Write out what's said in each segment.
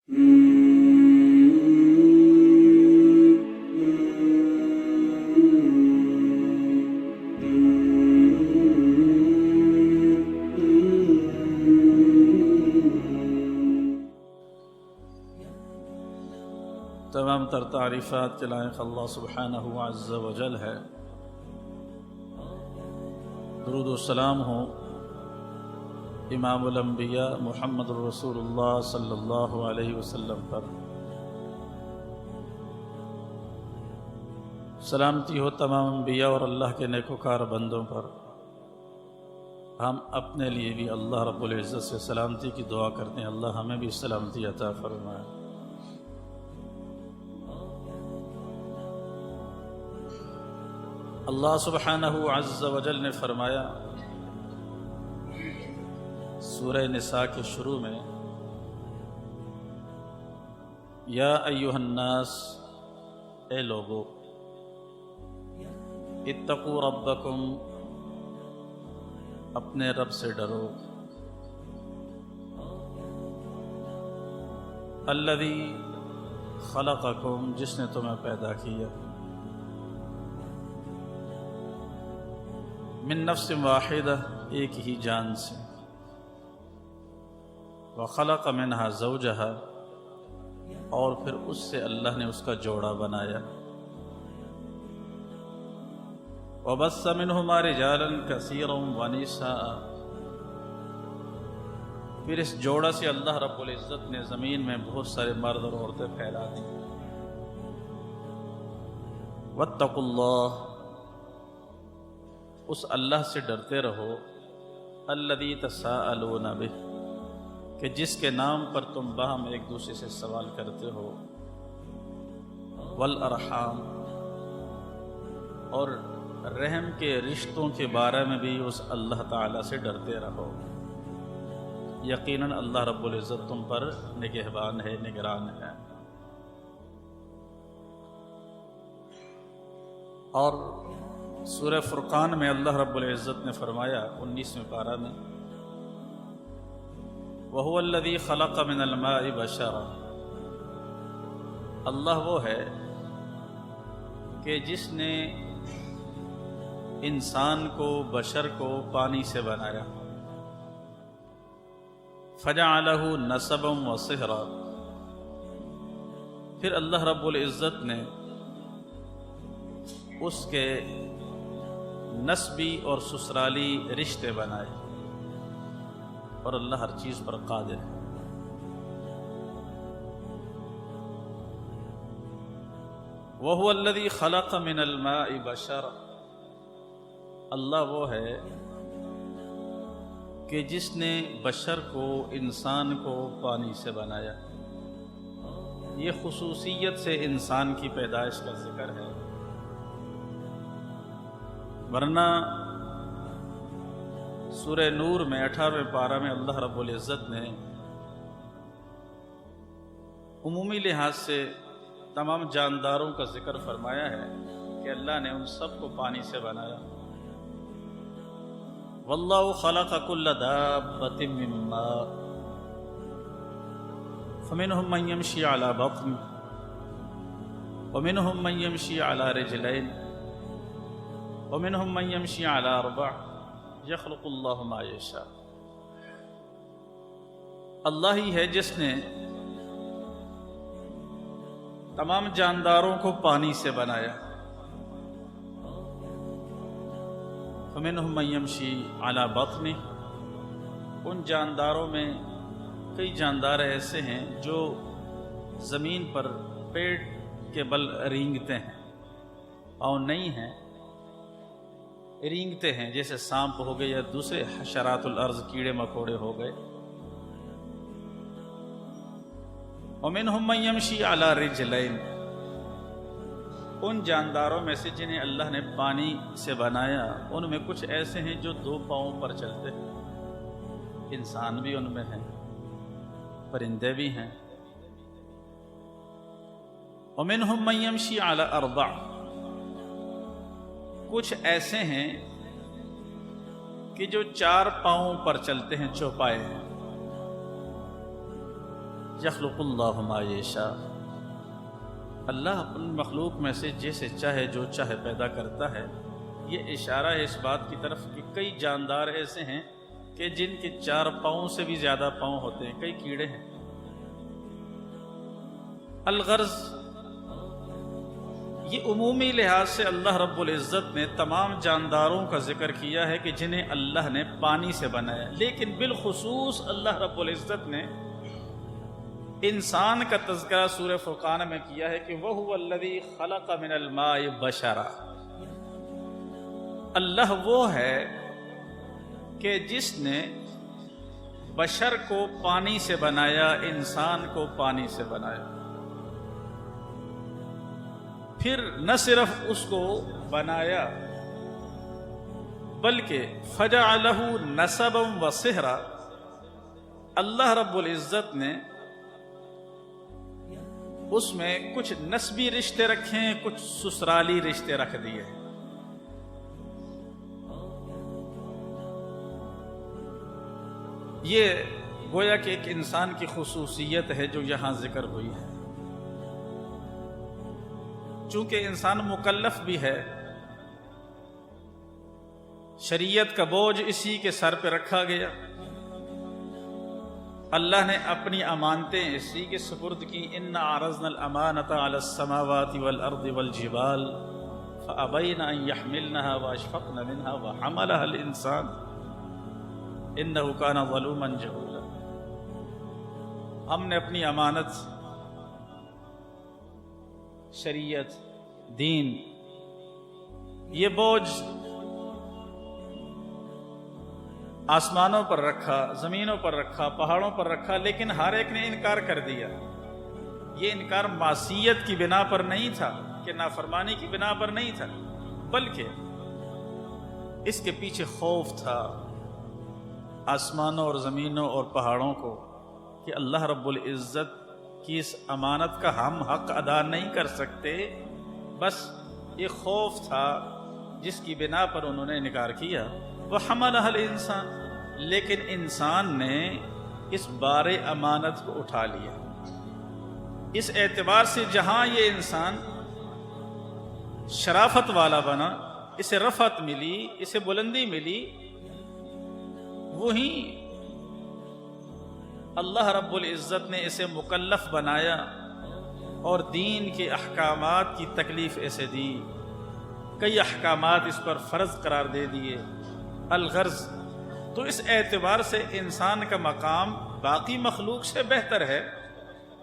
تمام تر تعریفات کے لائق اللہ سبحانہ عز و جل ہے۔ درود و سلام ہو امام الانبیاء محمد الرسول اللہ صلی اللہ علیہ وسلم پر، سلامتی ہو تمام انبیاء اور اللہ کے نیکوکار بندوں پر۔ ہم اپنے لیے بھی اللہ رب العزت سے سلامتی کی دعا کرتے ہیں، اللہ ہمیں بھی سلامتی عطا فرمائے۔ اللہ سبحانہ عز و جل نے فرمایا سورہ نساء کے شروع میں، یا ایھا الناس، اے لوگو، اتقوا ربکم، اپنے رب سے ڈرو، الذی خلقکم، جس نے تمہیں پیدا کیا، من نفس واحدہ، ایک ہی جان سے، وخلق منہا زوجہا، اور پھر اس سے اللہ نے اس کا جوڑا بنایا، وبث منہما رجالا کثیرا ونساء، پھر اس جوڑا سے اللہ رب العزت نے زمین میں بہت سارے مرد اور عورتیں پھیلا دی۔ واتقوا اللہ، اس اللہ سے ڈرتے رہو، الذی تساءلون بہ، کہ جس کے نام پر تم باہم ایک دوسرے سے سوال کرتے ہو، والارحام، اور رحم کے رشتوں کے بارے میں بھی اس اللہ تعالی سے ڈرتے رہو، یقیناً اللہ رب العزت تم پر نگہبان ہے، نگران ہے۔ اور سورہ فرقان میں اللہ رب العزت نے فرمایا 19ویں پارہ میں، وَهُوَ الَّذِي خَلَقَ مِنَ الْمَاءِ بَشَرًا، اللہ وہ ہے کہ جس نے انسان کو، بشر کو پانی سے بنایا، فَجَعَلَهُ نَسَبًا وَصِهْرًا، پھر اللہ رب العزت نے اس کے نسبی اور سسرالی رشتے بنائے، اور اللہ ہر چیز پر قادر ہے۔ وَهُوَ الَّذِي خَلَقَ مِنَ الْمَاءِ بَشَرًا، اللہ وہ ہے کہ جس نے بشر کو، انسان کو پانی سے بنایا۔ یہ خصوصیت سے انسان کی پیدائش کا ذکر ہے، ورنہ سورہ نور میں 18ویں پارہ میں اللہ رب العزت نے عمومی لحاظ سے تمام جانداروں کا ذکر فرمایا ہے کہ اللہ نے ان سب کو پانی سے بنایا۔ واللہ خلق کل دابۃ من ماء فمنہم من یمشی علی بطن ومنہم من یمشی علی رجلین ومنہم من یمشی علی اربع یخلق اللہ ما یشاء، اللہ ہی ہے جس نے تمام جانداروں کو پانی سے بنایا۔ فمنہم من یمشی علی بطن، ان جانداروں میں کئی جاندار ایسے ہیں جو زمین پر پیٹ کے بل رینگتے ہیں، اور نہیں ہیں رینگتے ہیں، جیسے سانپ ہو گئے یا دوسرے حشرات الارض، کیڑے مکوڑے ہو گئے۔ ومنہم من یمشی علی رجلین، ان جانداروں میں سے جنہیں اللہ نے پانی سے بنایا، ان میں کچھ ایسے ہیں جو 2 پاؤں پر چلتے ہیں، انسان بھی ان میں ہیں، پرندے بھی ہیں۔ ومنہم من یمشی علی اربع، کچھ ایسے ہیں کہ جو 4 پاؤں پر چلتے ہیں، چوپائے ہیں۔ یخلق اللہ ما یشاء، اللہ اپنی مخلوق میں سے جیسے چاہے جو چاہے پیدا کرتا ہے۔ یہ اشارہ ہے اس بات کی طرف کہ کئی جاندار ایسے ہیں کہ جن کے 4 پاؤں سے بھی زیادہ پاؤں ہوتے ہیں، کئی کیڑے ہیں۔ الغرض یہ عمومی لحاظ سے اللہ رب العزت نے تمام جانداروں کا ذکر کیا ہے کہ جنہیں اللہ نے پانی سے بنایا، لیکن بالخصوص اللہ رب العزت نے انسان کا تذکرہ سورہ فرقان میں کیا ہے کہ وَهُوَ الَّذِي خَلَقَ مِنَ الْمَاءِ بَشَرًا، اللہ وہ ہے کہ جس نے بشر کو پانی سے بنایا، انسان کو پانی سے بنایا۔ پھر نہ صرف اس کو بنایا بلکہ فَجَعَلَهُ نَسَبًا وَصِهْرًا، اللہ رب العزت نے اس میں کچھ نسبی رشتے رکھے ہیں، کچھ سسرالی رشتے رکھ دیے ہیں۔ یہ گویا کہ ایک انسان کی خصوصیت ہے جو یہاں ذکر ہوئی ہے۔ چونکہ انسان مکلف بھی ہے، شریعت کا بوجھ اسی کے سر پہ رکھا گیا، اللہ نے اپنی امانتیں اسی کے سپرد کی۔ اِنَّا عَرَضْنَا الْأَمَانَةَ عَلَى السَّمَاوَاتِ وَالْأَرْضِ وَالْجِبَالِ فَأَبَيْنَ أَن يَحْمِلْنَهَا وَأَشْفَقْنَ مِنْهَا وَحَمَلَهَا الْإِنسَانُ إِنَّهُ كَانَ ظَلُومًا جَهُولًا، ہم نے اپنی امانت، شریعت، دین، یہ بوجھ آسمانوں پر رکھا، زمینوں پر رکھا، پہاڑوں پر رکھا، لیکن ہر ایک نے انکار کر دیا۔ یہ انکار معصیت کی بنا پر نہیں تھا کہ نافرمانی کی بنا پر نہیں تھا، بلکہ اس کے پیچھے خوف تھا آسمانوں اور زمینوں اور پہاڑوں کو کہ اللہ رب العزت کی اس امانت کا ہم حق ادا نہیں کر سکتے۔ بس یہ خوف تھا جس کی بنا پر انہوں نے انکار کیا۔ وَحَمَلَهَا الْإِنسَانُ، لیکن انسان نے اس بار امانت کو اٹھا لیا۔ اس اعتبار سے جہاں یہ انسان شرافت والا بنا، اسے رفعت ملی، اسے بلندی ملی، وہیں اللہ رب العزت نے اسے مکلف بنایا اور دین کے احکامات کی تکلیف اسے دی، کئی احکامات اس پر فرض قرار دے دیے۔ الغرض تو اس اعتبار سے انسان کا مقام باقی مخلوق سے بہتر ہے،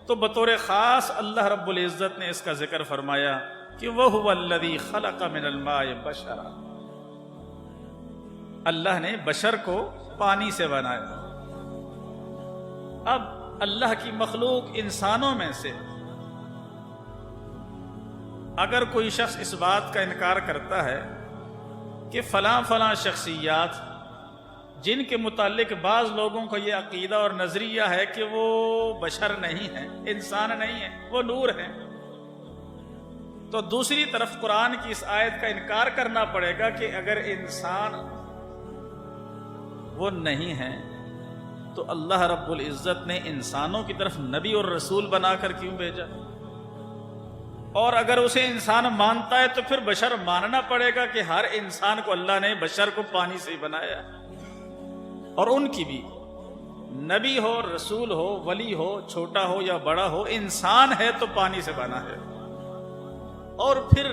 تو بطور خاص اللہ رب العزت نے اس کا ذکر فرمایا کہ وَهُوَ الَّذِي خَلَقَ مِنَ الْمَاءِ بَشَرًا، اللہ نے بشر کو پانی سے بنایا۔ اب اللہ کی مخلوق انسانوں میں سے اگر کوئی شخص اس بات کا انکار کرتا ہے کہ فلاں فلاں شخصیات جن کے متعلق بعض لوگوں کا یہ عقیدہ اور نظریہ ہے کہ وہ بشر نہیں ہیں، انسان نہیں ہیں، وہ نور ہیں، تو دوسری طرف قرآن کی اس آیت کا انکار کرنا پڑے گا کہ اگر انسان وہ نہیں ہیں تو اللہ رب العزت نے انسانوں کی طرف نبی اور رسول بنا کر کیوں بھیجا؟ اور اگر اسے انسان مانتا ہے تو پھر بشر ماننا پڑے گا کہ ہر انسان کو اللہ نے بشر کو پانی سے ہی بنایا، اور ان کی بھی نبی ہو، رسول ہو، ولی ہو، چھوٹا ہو یا بڑا ہو، انسان ہے تو پانی سے بنا ہے۔ اور پھر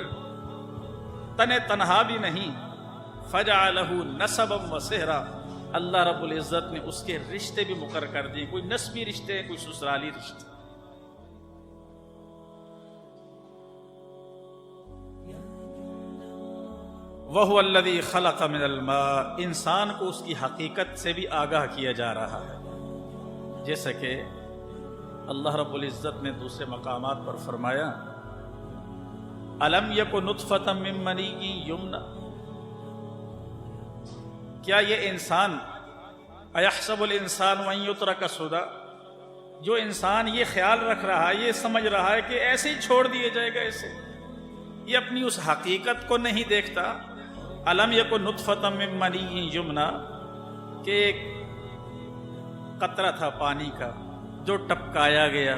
تنہا بھی نہیں، فَجَعَلَهُ نَسَبًا وَصِهْرًا، اللہ رب العزت نے اس کے رشتے بھی مقرر کر دیے، کوئی نسبی رشتے، کوئی سسرالی رشتے۔ وَهُوَ الَّذِي خَلَقَ مِنَ الْمَاءِ، انسان کو اس کی حقیقت سے بھی آگاہ کیا جا رہا ہے، جیسا کہ اللہ رب العزت نے دوسرے مقامات پر فرمایا أَلَمْ يَكُ نُطْفَةً مِّن مَّنِيٍّ يُمْنَىٰ، کیا یہ انسان أَيَحْسَبُ الْإِنسَانُ أَن يُتْرَكَ سُدًى، جو انسان یہ خیال رکھ رہا ہے، یہ سمجھ رہا ہے کہ ایسے ہی چھوڑ دیا جائے گا اسے، یہ اپنی اس حقیقت کو نہیں دیکھتا۔ أَلَمْ يَكُ نُطْفَةً مِّن مَّنِيٍّ يُمْنَىٰ، کہ ایک قطرہ تھا پانی کا، جو ٹپکایا گیا،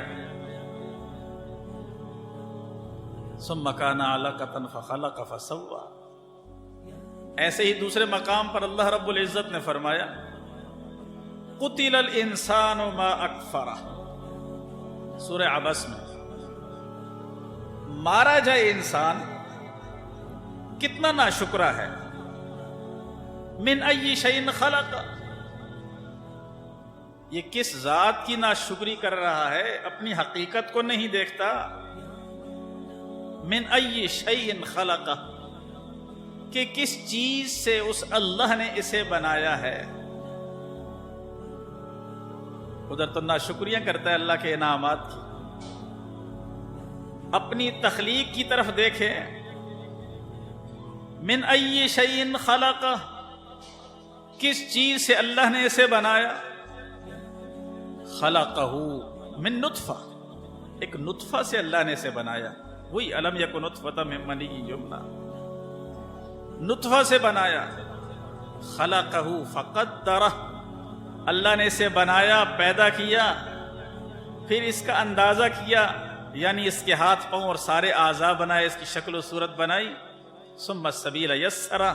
ثم کان علقۃ فخلق فسوى. ایسے ہی دوسرے مقام پر اللہ رب العزت نے فرمایا قتل الانسان ما اکفرہ، سورہ عبس میں، مارا جائے انسان کتنا ناشکرا ہے. من ای شیء خلق، یہ کس ذات کی ناشکری کر رہا ہے، اپنی حقیقت کو نہیں دیکھتا. من ای شیء خلق، کہ کس چیز سے اس اللہ نے اسے بنایا ہے. ادھر تو ناشکریاں کرتا ہے اللہ کے انعامات کی. اپنی تخلیق کی طرف دیکھے، من ای شیء خلق، کس چیز سے اللہ نے اسے بنایا. خلقہ من نطفہ، ایک نطفہ سے اللہ نے اسے بنایا. وہی الم یکن نطفۃ من منی یمنی، نطفہ سے بنایا. خلقہ فقدرہ، اللہ نے اسے بنایا، پیدا کیا، پھر اس کا اندازہ کیا، یعنی اس کے ہاتھ پاؤں اور سارے اعضاء بنائے، اس کی شکل و صورت بنائی. ثم السبیل یسرہ،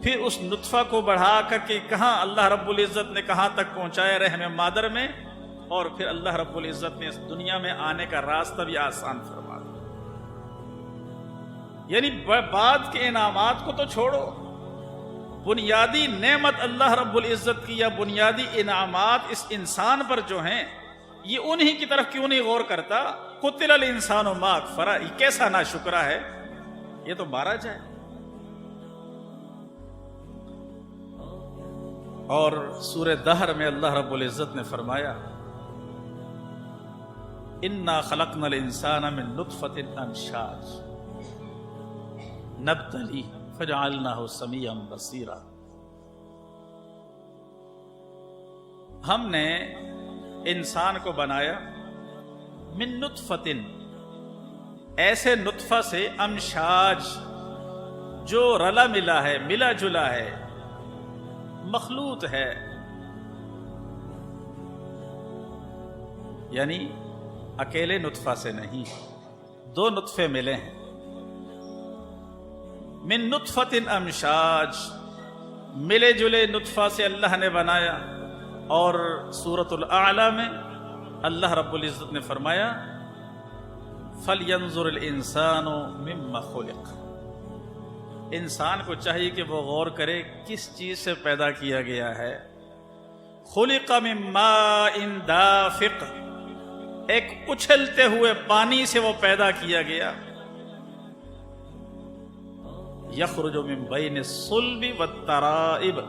پھر اس نطفہ کو بڑھا کر کے کہاں اللہ رب العزت نے کہاں تک پہنچایا، رحم مادر میں، اور پھر اللہ رب العزت نے اس دنیا میں آنے کا راستہ بھی آسان فرما دیا. یعنی بعد کے انعامات کو تو چھوڑو، بنیادی نعمت اللہ رب العزت کی یا بنیادی انعامات اس انسان پر جو ہیں، یہ انہی کی طرف کیوں نہیں غور کرتا. قتل الانسان ما اکفرہ، یہ کیسا ناشکرا ہے، یہ تو مارا جائے. اور سورہ دہر میں اللہ رب العزت نے فرمایا انا خلقنا الانسان من نطفۃ امشاج نبتلیہ فجعلناہ سمیعا بصیرا. ہم نے انسان کو بنایا من نطفۃ، ایسے نطفہ سے، امشاج، جو رلا ملا ہے، ملا جلا ہے، مخلوط ہے. یعنی اکیلے نطفہ سے نہیں، دو نطفے ملے ہیں. من نطفۃ امشاج، ملے جلے نطفہ سے اللہ نے بنایا. اور سورۃ الاعلی میں اللہ رب العزت نے فرمایا فَلْيَنْظُرِ الْإِنسَانُ مِمَّا خُلِقَ، انسان کو چاہیے کہ وہ غور کرے کس چیز سے پیدا کیا گیا ہے. خُلِقَ مِن مَّاءٍ دَافِقٍ، ایک اچھلتے ہوئے پانی سے وہ پیدا کیا گیا. یخرج من بین الصلب والترائب،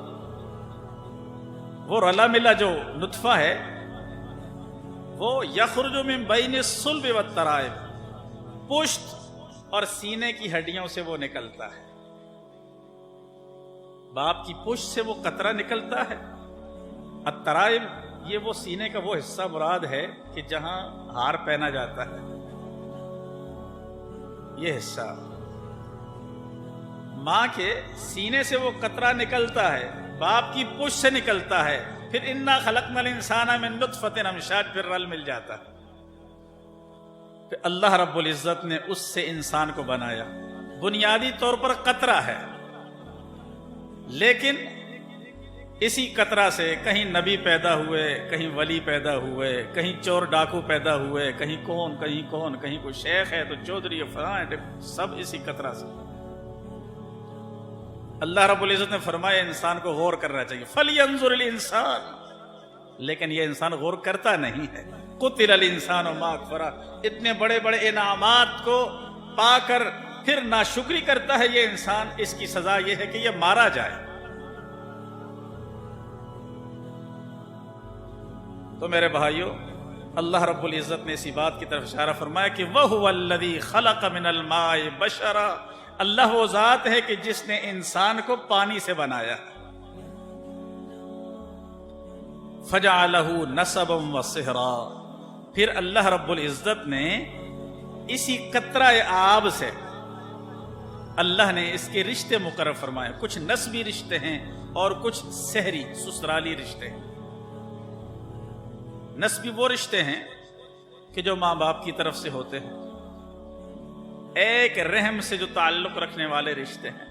وہ رلا ملا جو نطفہ ہے وہ یخرج من بین الصلب والترائب، پشت اور سینے کی ہڈیوں سے وہ نکلتا ہے. باپ کی پشت سے وہ قطرہ نکلتا ہے. الترائب، یہ وہ سینے کا وہ حصہ مراد ہے کہ جہاں ہار پہنا جاتا ہے، یہ حصہ. ماں کے سینے سے وہ قطرہ نکلتا ہے، باپ کی پشت سے نکلتا ہے، پھر انا خلقنا الانسان من نطفۃ امشاج، پھر رل مل جاتا ہے. پھر اللہ رب العزت نے اس سے انسان کو بنایا. بنیادی طور پر قطرہ ہے، لیکن اسی قطرہ سے کہیں نبی پیدا ہوئے، کہیں ولی پیدا ہوئے، کہیں چور ڈاکو پیدا ہوئے، کہیں کون کہیں کوئی شیخ ہے تو چودھری فلاں ہے، سب اسی قطرہ سے. اللہ رب العزت نے فرمایا انسان کو غور کرنا چاہیے. فَلْيَنْظُرِ الْإِنسَانُ، لیکن یہ انسان غور کرتا نہیں ہے. قُتِلَ الْإِنسَانُ مَا أَكْفَرَهُ، اتنے بڑے بڑے انعامات کو پا کر پھر ناشکری کرتا ہے یہ انسان. اس کی سزا یہ ہے کہ یہ مارا جائے. تو میرے بھائیو، اللہ رب العزت نے اسی بات کی طرف اشارہ فرمایا کہ وَهُوَ الَّذِي خَلَقَ مِنَ الْمَاءِ بَشَرًا، اللہ وہ ذات ہے کہ جس نے انسان کو پانی سے بنایا. فَجَعَلَهُ نَسَبًا وَصِهْرًا، پھر اللہ رب العزت نے اسی قطرہ آب سے اللہ نے اس کے رشتے مقرر فرمائے. کچھ نسبی رشتے ہیں اور کچھ سحری سسرالی رشتے ہیں. نسبی وہ رشتے ہیں کہ جو ماں باپ کی طرف سے ہوتے ہیں، ایک رحم سے جو تعلق رکھنے والے رشتے ہیں۔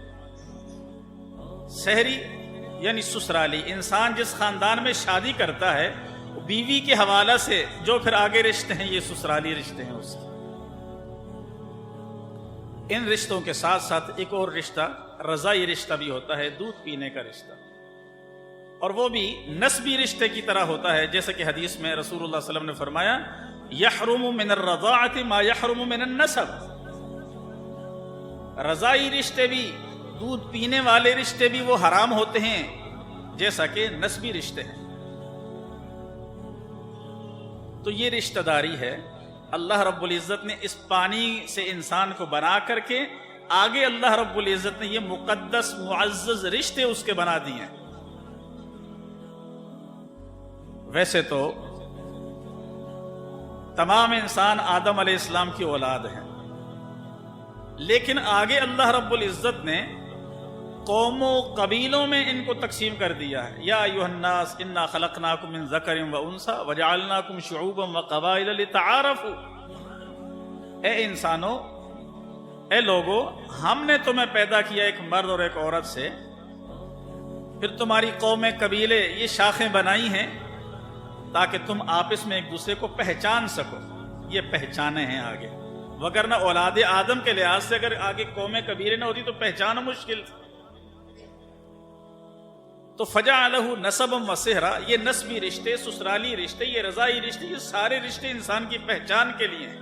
سحری یعنی سسرالی، انسان جس خاندان میں شادی کرتا ہے بیوی کے حوالہ سے جو پھر آگے رشتے ہیں یہ سسرالی رشتے ہیں اس کے۔ ان رشتوں کے ساتھ ساتھ ایک اور رشتہ رضائی رشتہ بھی ہوتا ہے، دودھ پینے کا رشتہ، اور وہ بھی نسبی رشتے کی طرح ہوتا ہے، جیسے کہ حدیث میں رسول اللہ صلی اللہ علیہ وسلم نے فرمایا یحرم من الرضاعۃ ما یحرم من النسب۔ رضائی رشتے بھی، دودھ پینے والے رشتے بھی وہ حرام ہوتے ہیں جیسا کہ نسبی رشتے ہیں۔ تو یہ رشتہ داری ہے، اللہ رب العزت نے اس پانی سے انسان کو بنا کر کے آگے اللہ رب العزت نے یہ مقدس معزز رشتے اس کے بنا دیے ہیں۔ ویسے تو تمام انسان آدم علیہ السلام کی اولاد ہیں، لیکن آگے اللہ رب العزت نے قوموں قبیلوں میں ان کو تقسیم کر دیا ہے۔ یا ایھا الناس انا خلقناکم من ذکر و انثی وجعلناکم شعوبا وقبائل لتعارفوا۔ اے انسانوں، اے لوگوں، ہم نے تمہیں پیدا کیا ایک مرد اور ایک عورت سے، پھر تمہاری قومیں قبیلے یہ شاخیں بنائی ہیں تاکہ تم آپس میں ایک دوسرے کو پہچان سکو۔ یہ پہچانے ہیں آگے، وگرنہ اولاد آدم کے لحاظ سے اگر آگے قومیں قبیلے نہ ہوتی تو پہچانا مشکل تھا۔ تو فجعلہ نسبا وصہرا، یہ نسبی رشتے، سسرالی رشتے، یہ رضائی رشتے، یہ سارے رشتے انسان کی پہچان کے لیے ہیں۔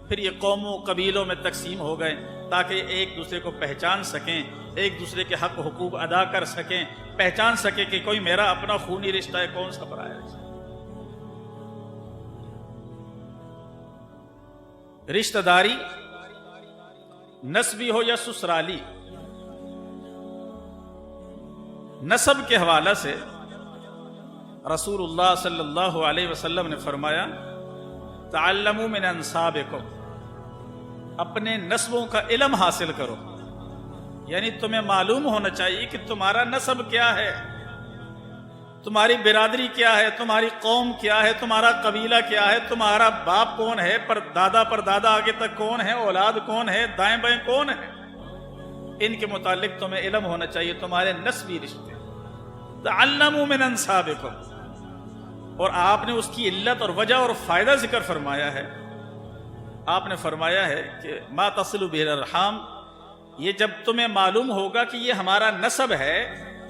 پھر یہ قوموں قبیلوں میں تقسیم ہو گئے تاکہ ایک دوسرے کو پہچان سکیں، ایک دوسرے کے حق و حقوق ادا کر سکیں، پہچان سکیں کہ کوئی میرا اپنا خونی رشتہ ہے، کون سا پرایا رشتہ۔ رشتہ داری نسبی ہو یا سسرالی، نسب کے حوالے سے رسول اللہ صلی اللہ علیہ وسلم نے فرمایا تعلموا من انسابکم، اپنے نسبوں کا علم حاصل کرو، یعنی تمہیں معلوم ہونا چاہیے کہ تمہارا نسب کیا ہے، تمہاری برادری کیا ہے، تمہاری قوم کیا ہے، تمہارا قبیلہ کیا ہے، تمہارا باپ کون ہے، پر دادا آگے تک کون ہے، اولاد کون ہے، دائیں بائیں کون ہے، ان کے متعلق تمہیں علم ہونا چاہیے، تمہارے نسبی رشتے۔ تعلموا من انسابکم، اور آپ نے اس کی علت اور وجہ اور فائدہ ذکر فرمایا ہے۔ آپ نے فرمایا ہے کہ ما تصل به الارحام، یہ جب تمہیں معلوم ہوگا کہ یہ ہمارا نسب ہے،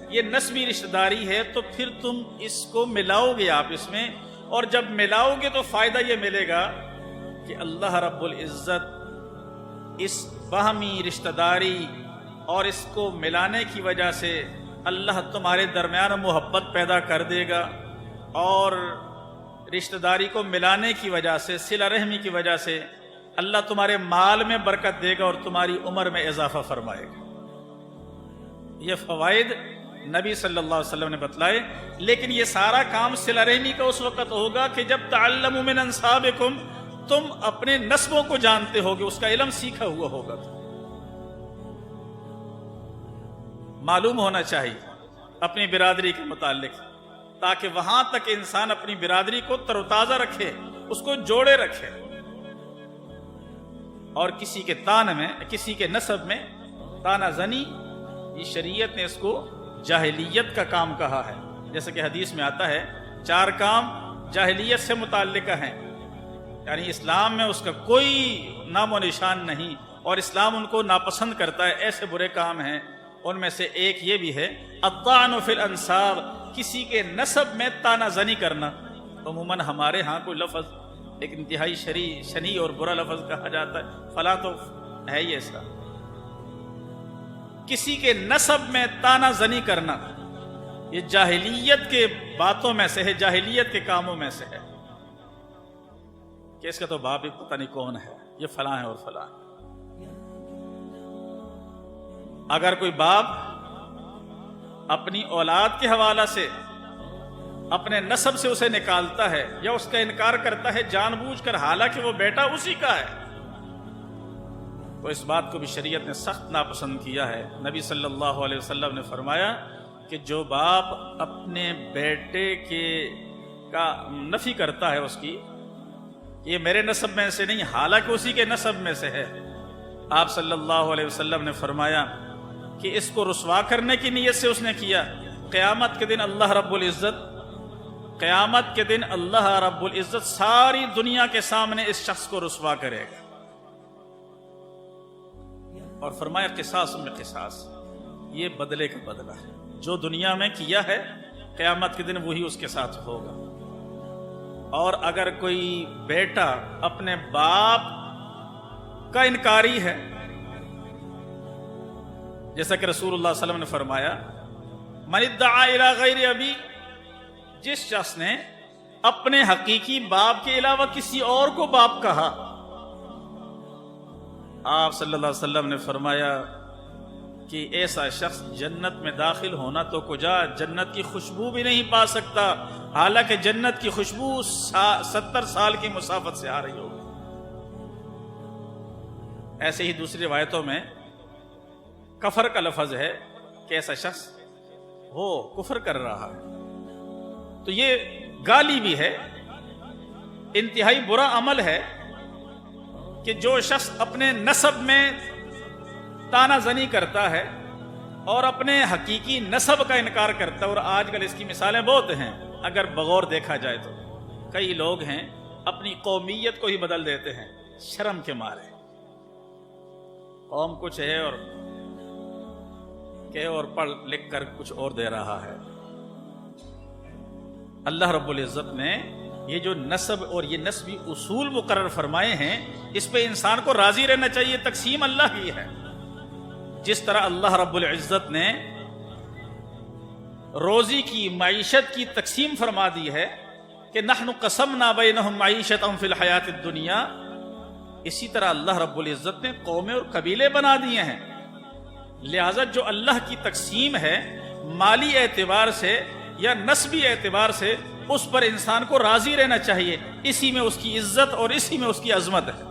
یہ نسبی رشتہ داری ہے، تو پھر تم اس کو ملاؤ گے آپس میں، اور جب ملاؤ گے تو فائدہ یہ ملے گا کہ اللہ رب العزت اس باہمی رشتہ داری اور اس کو ملانے کی وجہ سے اللہ تمہارے درمیان محبت پیدا کر دے گا، اور رشتہ داری کو ملانے کی وجہ سے، صلہ رحمی کی وجہ سے اللہ تمہارے مال میں برکت دے گا اور تمہاری عمر میں اضافہ فرمائے گا۔ یہ فوائد نبی صلی اللہ علیہ وسلم نے بتلائے، لیکن یہ سارا کام صلہ رحمی کا اس وقت ہوگا کہ جب تعلموا من انسابکم، تم اپنے نسبوں کو جانتے ہوگے، اس کا علم سیکھا ہوا ہوگا۔ معلوم ہونا چاہیے اپنی برادری کے متعلق، تاکہ وہاں تک انسان اپنی برادری کو تر و تازہ رکھے، اس کو جوڑے رکھے، اور کسی کے تان میں، کسی کے نسب میں تانہ زنی، یہ شریعت نے اس کو جاہلیت کا کام کہا ہے۔ جیسے کہ حدیث میں آتا ہے 4 کام جاہلیت سے متعلقہ ہیں، یعنی اسلام میں اس کا کوئی نام و نشان نہیں، اور اسلام ان کو ناپسند کرتا ہے، ایسے برے کام ہیں۔ ان میں سے ایک یہ بھی ہے الطعن فی الانساب، کسی کے نسب میں تانہ زنی کرنا۔ عموماً ہمارے ہاں کوئی لفظ ایک انتہائی شنی اور برا لفظ کہا جاتا ہے، فلاں تو ہے ہی ایسا۔ کسی کے نسب میں تانہ زنی کرنا یہ جاہلیت کے باتوں میں سے ہے، جاہلیت کے کاموں میں سے ہے، کہ اس کا تو باپ بھی پتہ نہیں کون ہے، یہ فلاں ہے اور فلاں ہے۔ اگر کوئی باپ اپنی اولاد کے حوالہ سے اپنے نسب سے اسے نکالتا ہے یا اس کا انکار کرتا ہے جان بوجھ کر، حالانکہ وہ بیٹا اسی کا ہے، تو اس بات کو بھی شریعت نے سخت ناپسند کیا ہے۔ نبی صلی اللہ علیہ وسلم نے فرمایا کہ جو باپ اپنے بیٹے کے کا نفی کرتا ہے اس کی، یہ میرے نسب میں سے نہیں، حالانکہ اسی کے نسب میں سے ہے، آپ صلی اللہ علیہ وسلم نے فرمایا کہ اس کو رسوا کرنے کی نیت سے اس نے کیا، قیامت کے دن اللہ رب العزت ساری دنیا کے سامنے اس شخص کو رسوا کرے گا، اور فرمایا قصاص میں قصاص، یہ بدلے کا بدلہ ہے، جو دنیا میں کیا ہے قیامت کے دن وہی اس کے ساتھ ہوگا۔ اور اگر کوئی بیٹا اپنے باپ کا انکاری ہے، جیسا کہ رسول اللہ صلی اللہ علیہ وسلم نے فرمایا من ادعا الی غیر ابی، جس شخص نے اپنے حقیقی باپ کے علاوہ کسی اور کو باپ کہا، آپ صلی اللہ علیہ وسلم نے فرمایا کہ ایسا شخص جنت میں داخل ہونا تو کجا، جنت کی خوشبو بھی نہیں پا سکتا، حالانکہ جنت کی خوشبو 70 سال کی مسافت سے آ رہی ہوگی۔ ایسے ہی دوسری روایتوں میں کفر کا لفظ ہے کہ ایسا شخص وہ کفر کر رہا ہے، تو یہ گالی بھی ہے، انتہائی برا عمل ہے کہ جو شخص اپنے نسب میں تانا زنی کرتا ہے اور اپنے حقیقی نسب کا انکار کرتا ہے، اور آج کل اس کی مثالیں بہت ہیں، اگر بغور دیکھا جائے تو کئی لوگ ہیں اپنی قومیت کو ہی بدل دیتے ہیں شرم کے مارے، قوم کچھ ہے اور کہ اور پڑھ لکھ کر کچھ اور دے رہا ہے۔ اللہ رب العزت نے یہ جو نسب اور یہ نسبی اصول مقرر فرمائے ہیں، اس پہ انسان کو راضی رہنا چاہیے، تقسیم اللہ کی ہے۔ جس طرح اللہ رب العزت نے روزی کی، معیشت کی تقسیم فرما دی ہے کہ نحن قسمنا بینہم معیشتہم فی الحیات الدنیا، اسی طرح اللہ رب العزت نے قومیں اور قبیلے بنا دیے ہیں، لہذا جو اللہ کی تقسیم ہے مالی اعتبار سے یا نسبی اعتبار سے، اس پر انسان کو راضی رہنا چاہیے، اسی میں اس کی عزت اور اسی میں اس کی عظمت ہے۔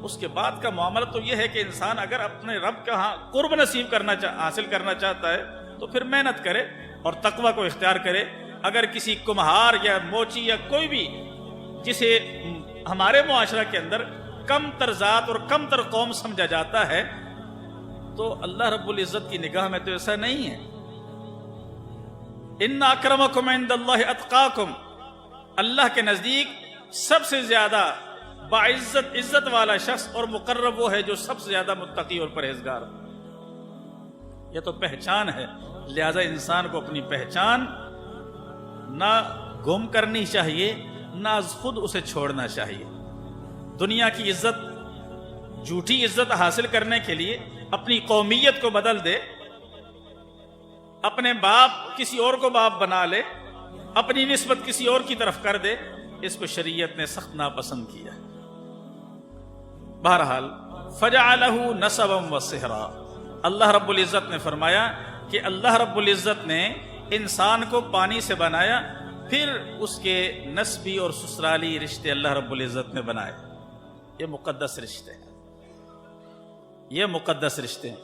اس کے بعد کا معاملہ تو یہ ہے کہ انسان اگر اپنے رب کا قرب نصیب حاصل کرنا چاہتا ہے تو پھر محنت کرے اور تقوی کو اختیار کرے۔ اگر کسی کمہار یا موچی یا کوئی بھی جسے ہمارے معاشرہ کے اندر کم تر ذات اور کم تر قوم سمجھا جاتا ہے، تو اللہ رب العزت کی نگاہ میں تو ایسا نہیں ہے۔ ان اکرمکم عند اللہ اتقاکم، اللہ کے نزدیک سب سے زیادہ باعزت عزت والا شخص اور مقرب وہ ہے جو سب سے زیادہ متقی اور پرہیزگار ہو۔ یہ تو پہچان ہے، لہذا انسان کو اپنی پہچان نہ گم کرنی چاہیے، نہ خود اسے چھوڑنا چاہیے۔ دنیا کی عزت، جھوٹی عزت حاصل کرنے کے لیے اپنی قومیت کو بدل دے، اپنے باپ کسی اور کو باپ بنا لے، اپنی نسبت کسی اور کی طرف کر دے، اس کو شریعت نے سخت ناپسند کیا۔ بہرحال فجعلہ نسبا وصہرا، اللہ رب العزت نے فرمایا کہ اللہ رب العزت نے انسان کو پانی سے بنایا، پھر اس کے نسبی اور سسرالی رشتے اللہ رب العزت نے بنائے۔ یہ مقدس رشتے ہیں، یہ مقدس رشتے ہیں۔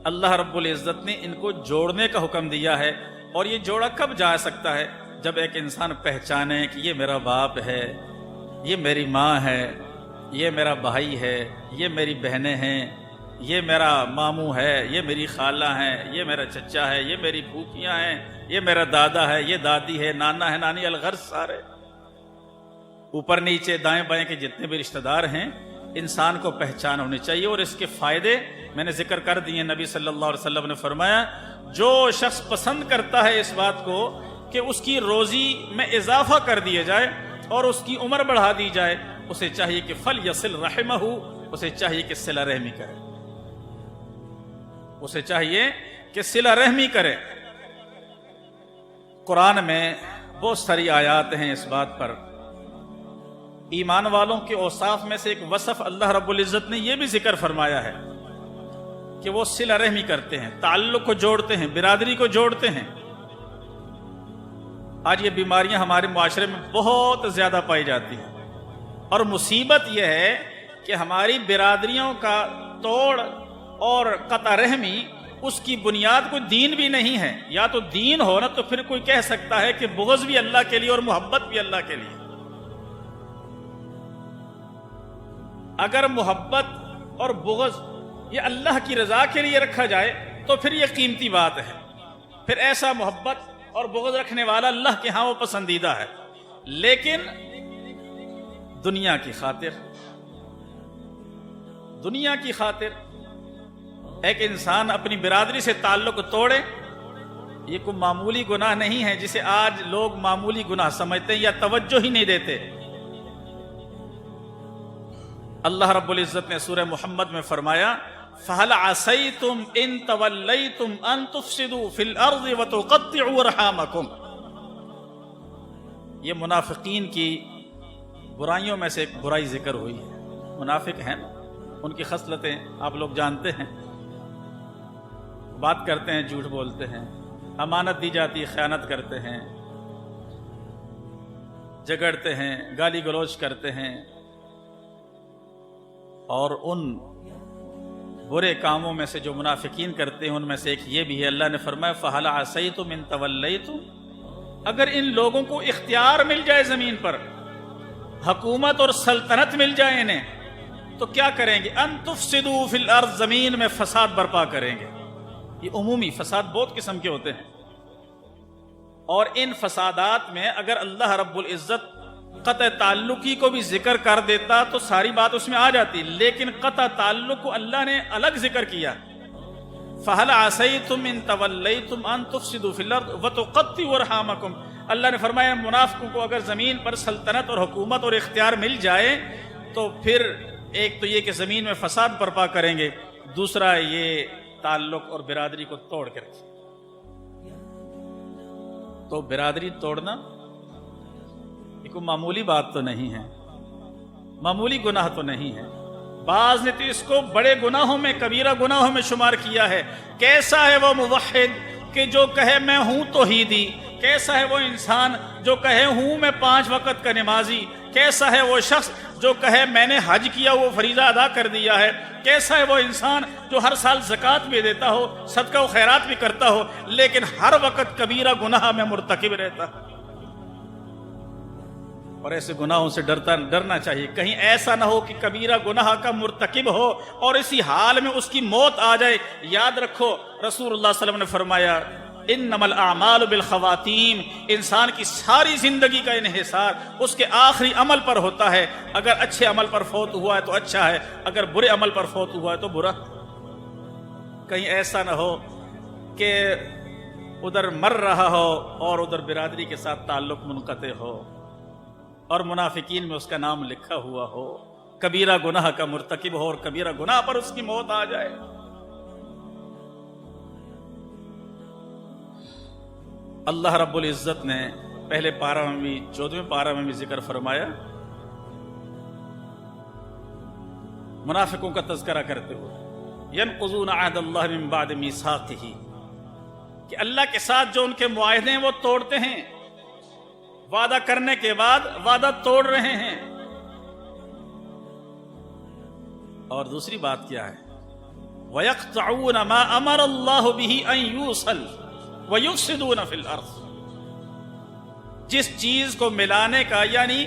اللہ رب العزت نے ان کو جوڑنے کا حکم دیا ہے، اور یہ جوڑا کب جا سکتا ہے؟ جب ایک انسان پہچانے کہ یہ میرا باپ ہے، یہ میری ماں ہے، یہ میرا بھائی ہے، یہ میری بہنیں ہیں، یہ میرا ماموں ہے، یہ میری خالہ ہیں، یہ میرا چچا ہے، یہ میری پھوپھیاں ہیں، یہ میرا دادا ہے، یہ دادی ہے، نانا ہے، نانی، الغرض سارے اوپر نیچے دائیں بائیں کے جتنے بھی رشتہ دار ہیں، انسان کو پہچان ہونی چاہیے۔ اور اس کے فائدے میں نے ذکر کر دیے۔ نبی صلی اللہ علیہ وسلم نے فرمایا جو شخص پسند کرتا ہے اس بات کو کہ اس کی روزی میں اضافہ کر دیا جائے اور اس کی عمر بڑھا دی جائے، اسے چاہیے کہ فلیصل رحمہ، اسے چاہیے کہ صلہ رحمی کرے، اسے چاہیے کہ صلہ رحمی کرے۔ قرآن میں بہت ساری آیات ہیں اس بات پر۔ ایمان والوں کے اوصاف میں سے ایک وصف اللہ رب العزت نے یہ بھی ذکر فرمایا ہے کہ وہ صلہ رحمی کرتے ہیں، تعلق کو جوڑتے ہیں، برادری کو جوڑتے ہیں۔ آج یہ بیماریاں ہمارے معاشرے میں بہت زیادہ پائی جاتی ہیں، اور مصیبت یہ ہے کہ ہماری برادریوں کا توڑ اور قطع رحمی اس کی بنیاد کوئی دین بھی نہیں ہے. یا تو دین ہو نا تو پھر کوئی کہہ سکتا ہے کہ بغض بھی اللہ کے لیے اور محبت بھی اللہ کے لیے. اگر محبت اور بغض یہ اللہ کی رضا کے لیے رکھا جائے تو پھر یہ قیمتی بات ہے. پھر ایسا محبت اور بغض رکھنے والا اللہ کے ہاں وہ پسندیدہ ہے. لیکن دنیا کی خاطر ایک انسان اپنی برادری سے تعلق توڑے، یہ کوئی معمولی گناہ نہیں ہے جسے آج لوگ معمولی گناہ سمجھتے ہیں یا توجہ ہی نہیں دیتے. اللہ رب العزت نے سورہ محمد میں فرمایا فَهَلْ عَسَيْتُمْ إِن تَوَلَّيْتُمْ أَن تُفْسِدُوا فِي الْأَرْضِ وَتُقَطِّعُوا أَرْحَامَكُمْ. یہ منافقین کی برائیوں میں سے ایک برائی ذکر ہوئی ہے. منافق ہیں، ان کی خصلتیں آپ لوگ جانتے ہیں. بات کرتے ہیں، جھوٹ بولتے ہیں، امانت دی جاتی ہے خیانت کرتے ہیں، جھگڑتے ہیں، گالی گلوچ کرتے ہیں. اور ان برے کاموں میں سے جو منافقین کرتے ہیں ان میں سے ایک یہ بھی ہے. اللہ نے فرمایا فَهَلْ عَسَيْتُمْ إِن تَوَلَّيْتُمْ، اگر ان لوگوں کو اختیار مل جائے، زمین پر حکومت اور سلطنت مل جائے انہیں، تو کیا کریں گے؟ ان تفسدوا فی الارض، زمین میں فساد برپا کریں گے. یہ عمومی فساد بہت قسم کے ہوتے ہیں، اور ان فسادات میں اگر اللہ رب العزت قطع تعلقی کو بھی ذکر کر دیتا تو ساری بات اس میں آ جاتی. لیکن قطع تعلق کو اللہ نے الگ ذکر کیا. فَهَلْ عَسَيْتُمْ إِن تَوَلَّيْتُمْ أَن تُفْسِدُوا فِي الْأَرْضِ وَتُقَطِّعُوا أَرْحَامَكُمْ. اللہ نے فرمایا منافقوں کو اگر زمین پر سلطنت اور حکومت اور اختیار مل جائے تو پھر ایک تو یہ کہ زمین میں فساد برپا کریں گے، دوسرا یہ تعلق اور برادری کو توڑ کے رکھیں. تو برادری توڑنا یہ کوئی معمولی بات تو نہیں ہے، معمولی گناہ تو نہیں ہے. بعض نے تو اس کو بڑے گناہوں میں، کبیرہ گناہوں میں شمار کیا ہے. کیسا ہے وہ موحد کہ جو کہے میں ہوں توحیدی، کیسا ہے وہ انسان جو کہے ہوں میں 5 وقت کا نمازی، کیسا ہے وہ شخص جو کہے میں نے حج کیا وہ فریضہ ادا کر دیا ہے، کیسا ہے وہ انسان جو ہر سال زکوٰۃ بھی دیتا ہو، صدقہ و خیرات بھی کرتا ہو، لیکن ہر وقت کبیرہ گناہ میں مرتکب رہتا ہے. اور ایسے گناہوں سے ڈرنا چاہیے. کہیں ایسا نہ ہو کہ کبیرہ گناہ کا مرتکب ہو اور اسی حال میں اس کی موت آ جائے. یاد رکھو رسول اللہ صلی اللہ علیہ وسلم نے فرمایا انما الاعمال بالخواتیم، انسان کی ساری زندگی کا انحصار اس کے آخری عمل پر ہوتا ہے. اگر اچھے عمل پر فوت ہوا ہے تو اچھا ہے، اگر برے عمل پر فوت ہوا ہے تو برا. کہیں ایسا نہ ہو کہ ادھر مر رہا ہو اور ادھر برادری کے ساتھ تعلق منقطع ہو اور منافقین میں اس کا نام لکھا ہوا ہو، کبیرہ گناہ کا مرتکب ہو اور کبیرہ گناہ پر اس کی موت آ جائے. اللہ رب العزت نے پہلے پارہ میں بھی 14ویں پارہ میں بھی ذکر فرمایا منافقوں کا تذکرہ کرتے ہوئے ینقضون عہد اللہ من بعد میثاقہ، کہ اللہ کے ساتھ جو ان کے معاہدے ہیں وہ توڑتے ہیں، وعدہ کرنے کے بعد وعدہ توڑ رہے ہیں. اور دوسری بات کیا ہے؟ وَيَقْطَعُونَ مَا أَمَرَ اللَّهُ بِهِ أَن يُوصَلَ وَيُفْسِدُونَ فِي الْأَرْضِ، جس چیز کو ملانے کا یعنی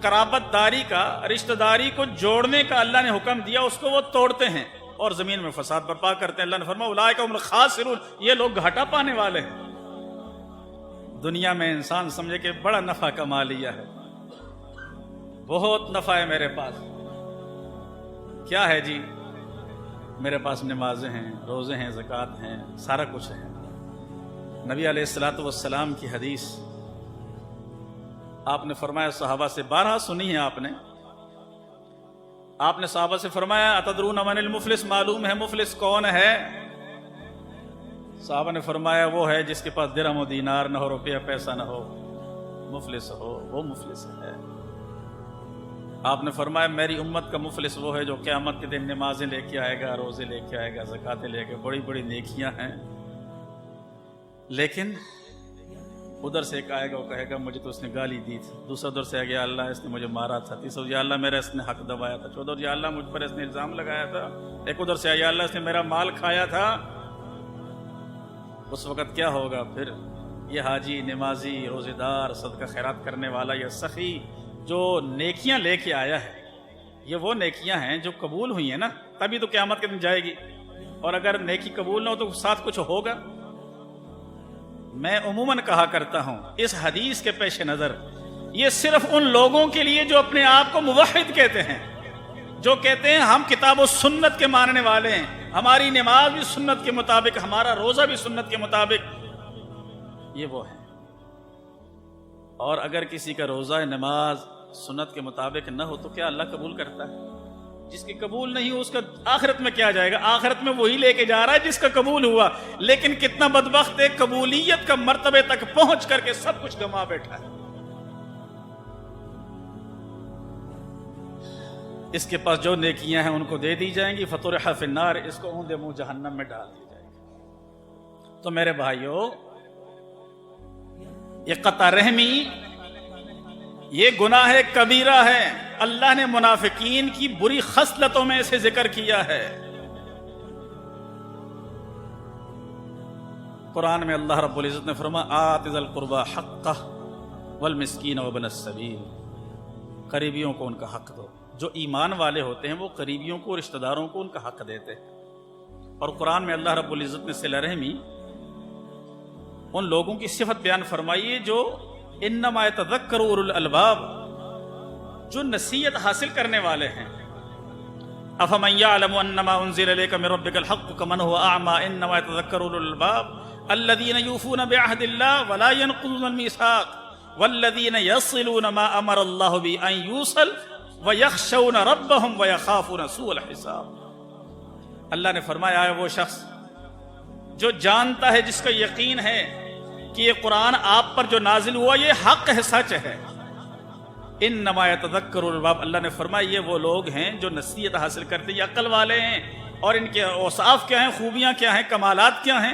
قرابت داری کا، رشتہ داری کو جوڑنے کا اللہ نے حکم دیا، اس کو وہ توڑتے ہیں اور زمین میں فساد برپا کرتے ہیں. اللہ نے فرمایا اولئک هم الخاسرون، یہ لوگ گھاٹا پانے والے ہیں. دنیا میں انسان سمجھے کہ بڑا نفع کما لیا ہے، بہت نفع ہے میرے پاس. کیا ہے جی؟ میرے پاس نمازیں ہیں، روزے ہیں، زکوٰۃ ہیں، سارا کچھ ہے. نبی علیہ الصلوۃ والسلام کی حدیث آپ نے فرمایا، صحابہ سے بارہا سنی ہے آپ نے صحابہ سے فرمایا اتدرون من المفلس، معلوم ہے مفلس کون ہے؟ صحابہ نے فرمایا وہ ہے جس کے پاس درہم و دینار نہ ہو، روپیہ پیسہ نہ ہو، مفلس ہو، وہ مفلس ہے. آپ نے فرمایا میری امت کا مفلس وہ ہے جو قیامت کے دن نمازیں لے کے آئے گا، روزے لے کے آئے گا، زکاتیں لے کے، بڑی بڑی نیکیاں ہیں، لیکن ادھر سے ایک آئے گا وہ کہے گا مجھے تو اس نے گالی دی تھی، دوسرا ادھر سے آ گیا اللہ اس نے مجھے مارا تھا، تیسرا یا اللہ میرا اس نے حق دبایا تھا، چوتھا یا اللہ مجھ پر اس نے الزام لگایا تھا، ایک ادھر سے آیا اللہ اس نے میرا مال کھایا تھا. اس وقت کیا ہوگا پھر؟ یہ حاجی، نمازی، روزے دار، صدقہ خیرات کرنے والا، یہ سخی جو نیکیاں لے کے آیا ہے، یہ وہ نیکیاں ہیں جو قبول ہوئی ہیں نا، تبھی تو قیامت کے دن جائے گی۔ اور اگر نیکی قبول نہ ہو تو ساتھ کچھ ہوگا؟ میں عموماً کہا کرتا ہوں اس حدیث کے پیش نظر، یہ صرف ان لوگوں کے لیے جو اپنے آپ کو موحد کہتے ہیں، جو کہتے ہیں ہم کتاب و سنت کے ماننے والے ہیں، ہماری نماز بھی سنت کے مطابق، ہمارا روزہ بھی سنت کے مطابق، یہ وہ ہے۔ اور اگر کسی کا روزہ نماز سنت کے مطابق نہ ہو تو کیا اللہ قبول کرتا ہے؟ جس کی قبول نہیں ہو اس کا آخرت میں کیا جائے گا؟ آخرت میں وہی لے کے جا رہا ہے جس کا قبول ہوا، لیکن کتنا بدبخت ہے، قبولیت کا مرتبے تک پہنچ کر کے سب کچھ گما بیٹھا ہے۔ اس کے پاس جو نیکیاں ہیں ان کو دے دی جائیں گی، فطرح فی النار، اس کو اوندے منہ جہنم میں ڈال دی جائے گی۔ تو میرے بھائیو، یہ قطع رحمی یہ گناہ کبیرہ ہے۔ اللہ نے منافقین کی بری خصلتوں میں سے ذکر کیا ہے۔ قرآن میں اللہ رب العزت نے فرمایا آت ذی القربى حقہ والمسکین وابن السبیل، قریبیوں کو ان کا حق دو۔ جو ایمان والے ہوتے ہیں وہ قریبیوں کو، رشتہ داروں کو ان کا حق دیتے ہیں۔ اور قرآن میں اللہ رب العزت نے صلہ رحمی ان لوگوں کی صفت بیان فرمائی ہے جو انما یتذکر اولو الالباب، جو نصیحت حاصل کرنے والے ہیں۔ افمن یعلم انما انزل الیک من ربک الحق کمن هو اعمی انما یتذکر اولو الالباب الذین یوفون بعہد اللہ ولا ينقضون الميثاق والذین یصلون ما امر اللہ به ان یوصل ویخشون ربهم ویخافون سوء الحساب۔ اللہ نے فرمایا ہے وہ شخص جو جانتا ہے، جس کا یقین ہے کہ یہ قرآن آپ پر جو نازل ہوا یہ حق ہے، سچ ہے۔ انما یتذکر الالباب، اللہ نے فرمایا یہ وہ لوگ ہیں جو نصیحت حاصل کرتے ہیں، یہ عقل والے ہیں۔ اور ان کے اوصاف کیا ہیں، خوبیاں کیا ہیں، کمالات کیا ہیں؟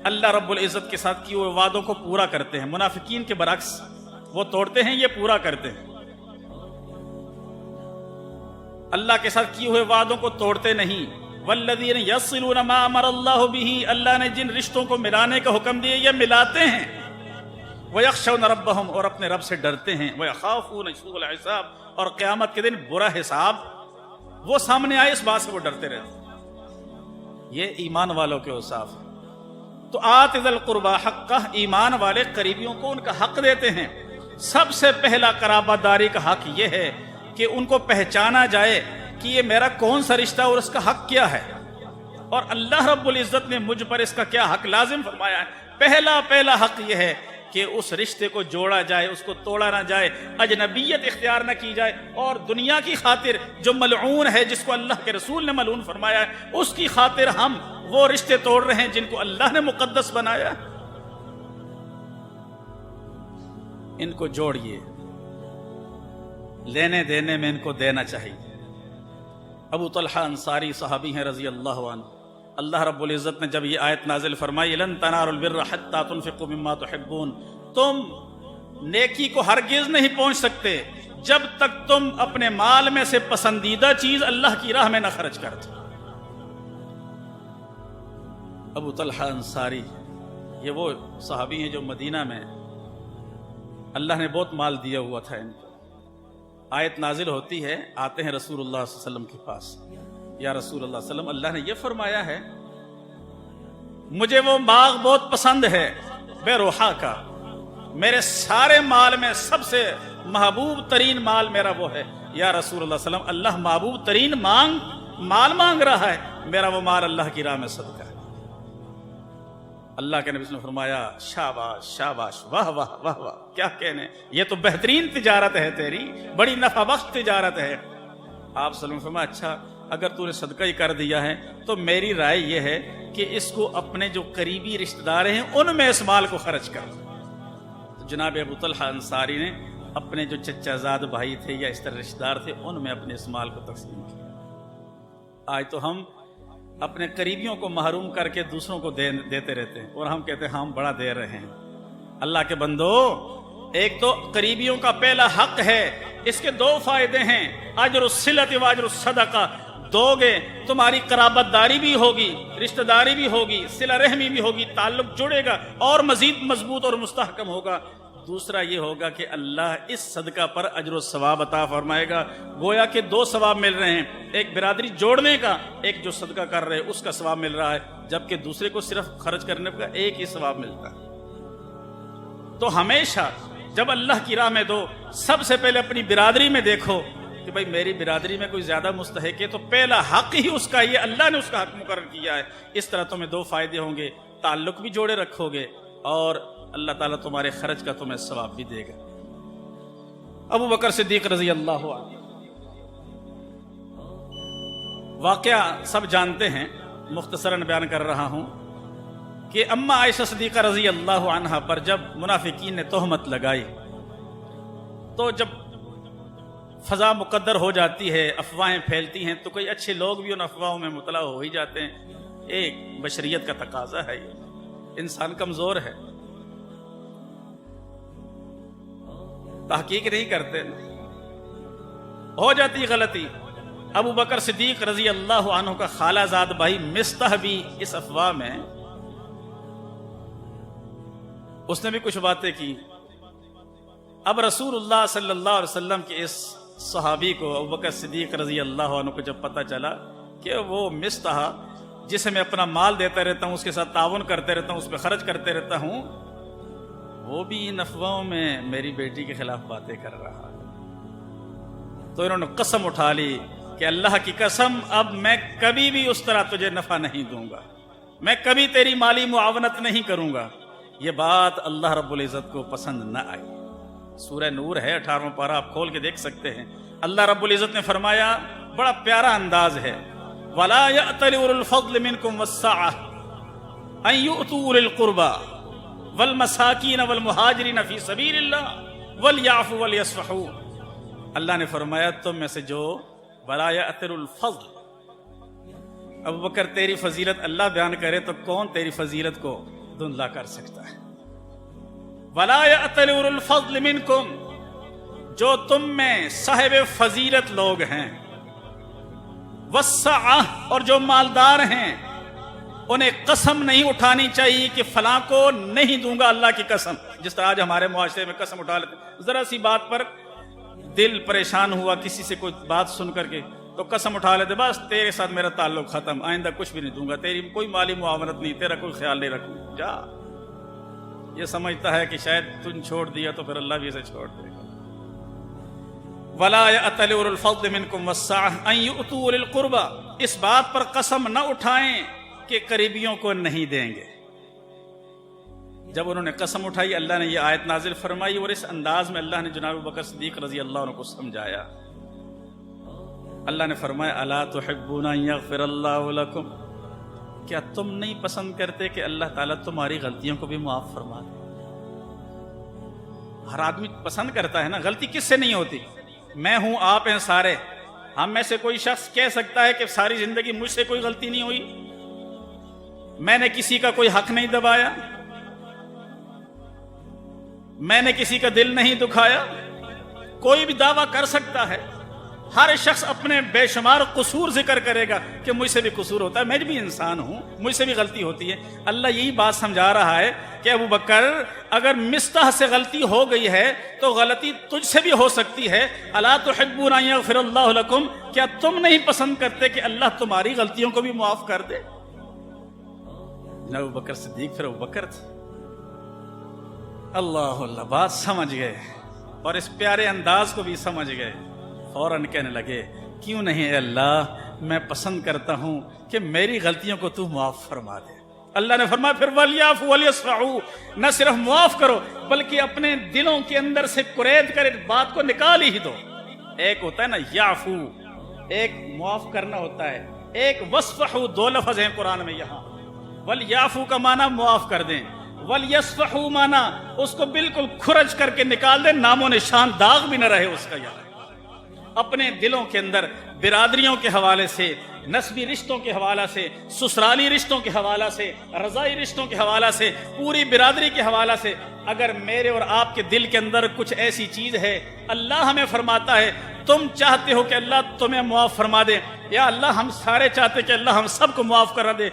اللہ رب العزت کے ساتھ کیے ہوئے وعدوں کو پورا کرتے ہیں۔ منافقین کے برعکس، وہ توڑتے ہیں، یہ پورا کرتے ہیں۔ اللہ کے ساتھ کیے ہوئے وعدوں کو توڑتے نہیں۔ والذین یصلون ما امر اللہ به، اللہ نے جن رشتوں کو ملانے کا حکم دیا یہ ملاتے ہیں۔ ویخشون ربهم، اور اپنے رب سے ڈرتے ہیں۔ ویخافون سوء الحساب، اور قیامت کے دن برا حساب وہ سامنے آئے اس بات سے وہ ڈرتے رہتے ہیں۔ یہ ایمان والوں کے اوصاف ہیں۔ تو آت ذی القربى حقہ، ایمان والے قریبیوں کو ان کا حق دیتے ہیں۔ سب سے پہلا قرابت داری کا حق یہ ہے کہ ان کو پہچانا جائے کہ یہ میرا کون سا رشتہ اور اس کا حق کیا ہے، اور اللہ رب العزت نے مجھ پر اس کا کیا حق لازم فرمایا ہے۔ پہلا حق یہ ہے کہ اس رشتے کو جوڑا جائے، اس کو توڑا نہ جائے، اجنبیت اختیار نہ کی جائے، اور دنیا کی خاطر جو ملعون ہے، جس کو اللہ کے رسول نے ملعون فرمایا ہے، اس کی خاطر ہم وہ رشتے توڑ رہے ہیں جن کو اللہ نے مقدس بنایا۔ ان کو جوڑیے، لینے دینے میں ان کو دینا چاہیے۔ ابو طلحہ انصاری صحابی ہیں رضی اللہ عنہ، اللہ رب العزت نے جب یہ آیت نازل فرمائی لن تنالوا البر حتى تنفقوا مما تحبون، تم نیکی کو ہرگز نہیں پہنچ سکتے جب تک تم اپنے مال میں سے پسندیدہ چیز اللہ کی راہ میں نہ خرچ کرتے۔ ابو طلحہ انصاری یہ وہ صحابی ہیں جو مدینہ میں اللہ نے بہت مال دیا ہوا تھا ان کو۔ آیت نازل ہوتی ہے، آتے ہیں رسول اللہ صلی اللہ علیہ وسلم کے پاس، یا رسول اللہ صلی اللہ علیہ وسلم، اللہ نے یہ فرمایا ہے مجھے وہ باغ بہت پسند ہے بے روحا کا، میرے سارے مال میں سب سے محبوب ترین مال میرا وہ ہے۔ یا رسول اللہ صلی اللہ علیہ وسلم، اللہ محبوب ترین مال مانگ رہا ہے، میرا وہ مال اللہ کی راہ میں صدقہ ہے۔ اللہ کے نبی نے فرمایا شاباش شاباش، واہ واہ واہ واہ، کیا کہنے، یہ تو بہترین تجارت ہے تیری، بڑی نفع بخش تجارت ہے۔ آپ صلی اللہ علیہ وسلم فرمایا اچھا اگر تو نے صدقہ ہی کر دیا ہے تو میری رائے یہ ہے کہ اس کو اپنے جو قریبی رشتہ دار ہیں ان میں اس مال کو خرچ کر۔ جناب ابو طلحہ انصاری نے اپنے جو چچا زاد بھائی تھے یا اس طرح رشتہ دار تھے ان میں اپنے اس مال کو تقسیم کیا۔ آج تو ہم اپنے قریبیوں کو محروم کر کے دوسروں کو دیتے رہتے ہیں، اور ہم کہتے ہیں ہم بڑا دے رہے ہیں۔ اللہ کے بندو، ایک تو قریبیوں کا پہلا حق ہے، اس کے دو فائدے ہیں، اجر الصلۃ و اجر الصدقہ، دو گے تمہاری قرابت داری بھی ہوگی، رشتہ داری بھی ہوگی، صلہ رحمی بھی ہوگی، تعلق جڑے گا اور مزید مضبوط اور مستحکم ہوگا۔ دوسرا یہ ہوگا کہ اللہ اس صدقہ پر اجر و ثواب عطا فرمائے گا، گویا کہ دو ثواب مل رہے ہیں، ایک برادری جوڑنے کا، ایک جو صدقہ کر رہے اس کا ثواب مل رہا ہے، جبکہ دوسرے کو صرف خرچ کرنے کا ایک ہی ثواب ملتا ہے۔ تو ہمیشہ جب اللہ کی راہ میں دو، سب سے پہلے اپنی برادری میں دیکھو کہ بھئی میری برادری میں کوئی زیادہ مستحق ہے تو پہلا حق ہی اس کا، یہ اللہ نے اس کا حق مقرر کیا ہے۔ اس طرح تمہیں دو فائدے ہوں گے، تعلق بھی جوڑے رکھو گے اور اللہ تعالیٰ تمہارے خرچ کا تمہیں ثواب بھی دے گا۔ ابو بکر صدیق رضی اللہ عنہ، واقعہ سب جانتے ہیں، مختصراً بیان کر رہا ہوں کہ اما عائشہ صدیقہ رضی اللہ عنہ پر جب منافقین نے تہمت لگائی تو جب فضا مقدر ہو جاتی ہے، افواہیں پھیلتی ہیں تو کوئی اچھے لوگ بھی ان افواہوں میں مطلع ہو ہی جاتے ہیں۔ ایک بشریت کا تقاضا ہے، یہ انسان کمزور ہے، تحقیق نہیں کرتے، ہو جاتی غلطی۔ ابو بکر صدیق رضی اللہ عنہ کا خالہ زاد بھائی مستح بھی اس افواہ میں اس نے بھی کچھ باتیں کی۔ اب رسول اللہ صلی اللہ علیہ وسلم کے اس صحابی کو، ابو بکر صدیق رضی اللہ عنہ کو جب پتہ چلا کہ وہ مستح جسے میں اپنا مال دیتا رہتا ہوں، اس کے ساتھ تعاون کرتے رہتا ہوں، اس پہ خرچ کرتے رہتا ہوں، وہ بھی ان افواہوں میں میری بیٹی کے خلاف باتیں کر رہا ہے، تو انہوں نے قسم اٹھا لی کہ اللہ کی قسم اب میں کبھی بھی اس طرح تجھے نفع نہیں دوں گا، میں کبھی تیری مالی معاونت نہیں کروں گا۔ یہ بات اللہ رب العزت کو پسند نہ آئی۔ سورہ نور ہے 18واں پارہ، آپ کھول کے دیکھ سکتے ہیں۔ اللہ رب العزت نے فرمایا، بڑا پیارا انداز ہے، وَلَا يَأْتَلِ أُولُو الْفَضْلِ مِنْكُمْ وَالسَّعَةِ أَنْ يُؤْتُوا أُولِي الْقُرْبَى وَالْمَسَاكِينَ وَالْمُهَاجِرِينَ فِي سَبِيلِ اللَّهِ وَلْيَعْفُوا وَلْيَصْفَحُوا۔ اللہ نے فرمایا تم میں سے جو وَلَا يَأْتَلِ الْفَضْلِ، ابو بکر تیری فضیلت اللہ بیان کرے تو کون تیری فضیلت کو دھندلا کر سکتا ہے؟ وَلَا يَأْتَلِ أُولُو الْفَضْلِ مِنْكُمْ، جو تم میں صاحب فضیلت لوگ ہیں، وَالسَّعَةِ، اور جو مالدار ہیں، انہیں قسم نہیں اٹھانی چاہیے کہ فلاں کو نہیں دوں گا اللہ کی قسم، جس طرح آج ہمارے معاشرے میں قسم اٹھا لیتے ہیں۔ ذرا سی بات پر دل پریشان ہوا کسی سے کوئی بات سن کر کے تو قسم اٹھا لیتے، بس تیرے ساتھ میرا تعلق ختم، آئندہ کچھ بھی نہیں دوں گا، تیری کوئی مالی معاونت نہیں، تیرا کوئی خیال نہیں رکھوں، جا۔ یہ سمجھتا ہے کہ شاید تم چھوڑ دیا تو پھر اللہ بھی اسے چھوڑ دے گا۔ وَلَا يَأْتَلِ أُولُو الْفَضْلِ مِنْكُمْ وَالسَّعَةِ أَنْ يُؤْتُوا أُولِي الْقُرْبَى، اس بات پر قسم نہ اٹھائیں کہ قریبیوں کو نہیں دیں گے۔ جب انہوں نے قسم اٹھائی، اللہ نے یہ آیت نازل فرمائی اور اس انداز میں اللہ نے جناب ابو بکر صدیق رضی اللہ عنہ کو سمجھایا۔ اللہ نے فرمایا الا تحبون ان یغفر اللہ لکم، کیا تم نہیں پسند کرتے کہ اللہ تعالیٰ تمہاری غلطیوں کو بھی معاف فرما دے؟ ہر آدمی پسند کرتا ہے نا، غلطی کس سے نہیں ہوتی؟ میں ہوں، آپ ہیں، سارے ہم میں سے کوئی شخص کہہ سکتا ہے کہ ساری زندگی مجھ سے کوئی غلطی نہیں ہوئی، میں نے کسی کا کوئی حق نہیں دبایا، میں نے کسی کا دل نہیں دکھایا؟ کوئی بھی دعویٰ کر سکتا ہے، ہر شخص اپنے بے شمار قصور ذکر کرے گا کہ مجھ سے بھی قصور ہوتا ہے، میں بھی انسان ہوں، مجھ سے بھی غلطی ہوتی ہے۔ اللہ یہی بات سمجھا رہا ہے کہ ابو بکر اگر مستح سے غلطی ہو گئی ہے تو غلطی تجھ سے بھی ہو سکتی ہے۔ الا تحبون ان یغفر اللہ لکم، کیا تم نہیں پسند کرتے کہ اللہ تمہاری غلطیوں کو بھی معاف کر دے؟ ابو بکر صدیق پھر ابو بکر تھے، اللہ اللہ بات سمجھ گئے اور اس پیارے انداز کو بھی سمجھ گئے، فوراً کہنے لگے کیوں نہیں اے اللہ، میں پسند کرتا ہوں کہ میری غلطیوں کو تو معاف فرما دے۔ اللہ نے فرمایا پھر وَلْيَعْفُوا وَلْيَصْفَحُوا، نہ صرف معاف کرو بلکہ اپنے دلوں کے اندر سے قرید کر بات کو نکال ہی دو۔ ایک ہوتا ہے نا یعفو، ایک معاف کرنا ہوتا ہے، ایک وَصْفَحُوا، دو لفظ ہیں قرآن میں یہاں۔ وَلْيَعْفُوا کا معنی معاف کر دیں، وَلْيَصْفَحُوا معنی اس کو بالکل کھرچ کر کے نکال دیں، نام و نشان داغ بھی نہ رہے اس کا۔ یہاں اپنے دلوں کے اندر برادریوں کے حوالے سے، نسبی رشتوں کے حوالہ سے، سسرالی رشتوں کے حوالہ سے، رضائی رشتوں کے حوالہ سے، پوری برادری کے حوالہ سے اگر میرے اور آپ کے دل کے اندر کچھ ایسی چیز ہے، اللہ ہمیں فرماتا ہے تم چاہتے ہو کہ اللہ تمہیں معاف فرما دے، یا اللہ ہم سارے چاہتے کہ اللہ ہم سب کو معاف کرا دے،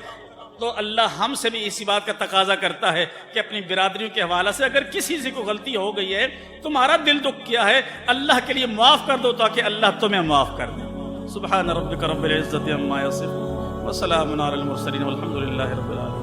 تو اللہ ہم سے بھی اسی بات کا تقاضا کرتا ہے کہ اپنی برادریوں کے حوالے سے اگر کسی سے کوئی غلطی ہو گئی ہے، تمہارا دل دکھ کیا ہے، اللہ کے لیے معاف کر دو تاکہ اللہ تمہیں معاف کر دے۔ سبحان ربک رب العزت عما یصفون وسلام علی المرسلین والحمد للہ رب العالمین۔